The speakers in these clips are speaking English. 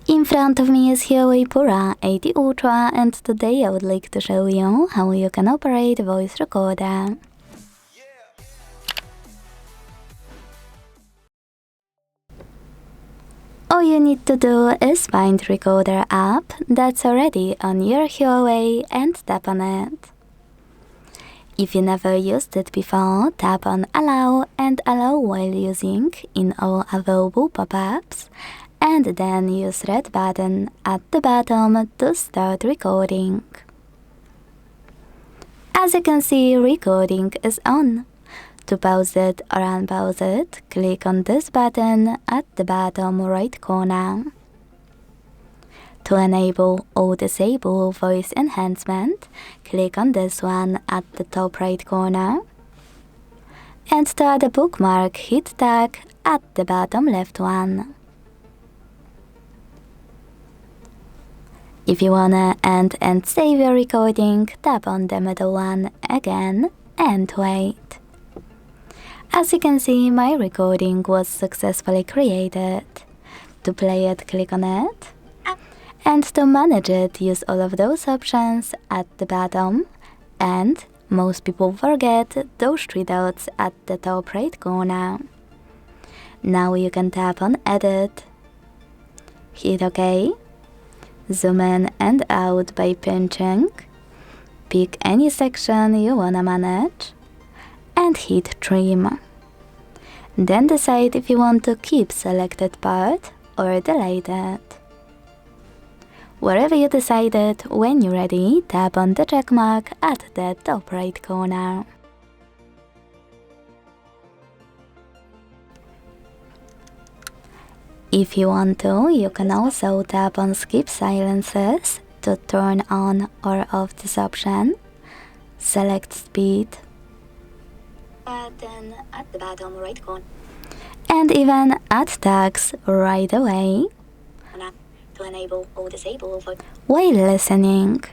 In front of me is HUAWEI Pura 80 Ultra, and today I would like to show you how you can operate a voice recorder. All you need to do is find Recorder app that's already on your HUAWEI and tap on it. If you never used it before, tap on Allow and Allow while using in all available pop-ups, and then use red button at the bottom to start recording. As you can see, recording is on. To pause it or unpause it, click on this button at the bottom right corner. To enable or disable voice enhancement, click on this one at the top right corner. And to add a bookmark, hit tag at the bottom left one. If you wanna end and save your recording, tap on the middle one again and wait. As you can see, my recording was successfully created. To play it, click on it. And to manage it, use all of those options at the bottom. And most people forget those three dots at the top right corner. Now you can tap on Edit. Hit OK. Zoom in and out by pinching. Pick any section you wanna manage. And hit Trim. Then decide if you want to keep selected part or delete it. Wherever you decided, when you're ready, tap on the check mark at the top right corner. If you want to, you can also tap on Skip Silences to turn on or off this option. Select Speed. Button at the bottom right corner. And even add tags right away. To enable or disable while listening.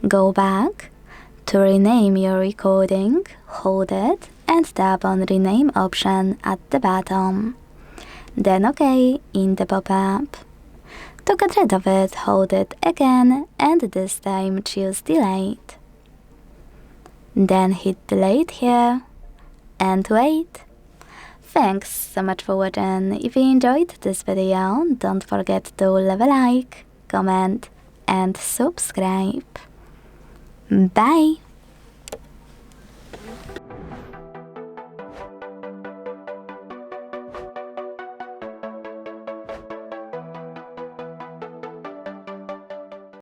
Go back. To rename your recording, hold it and tap on Rename option at the bottom. Then OK in the pop-up. To get rid of it, hold it again and this time choose Delete. Then hit Delete here and wait. Thanks so much for watching. If you enjoyed this video, don't forget to leave a like, comment and subscribe. Bye!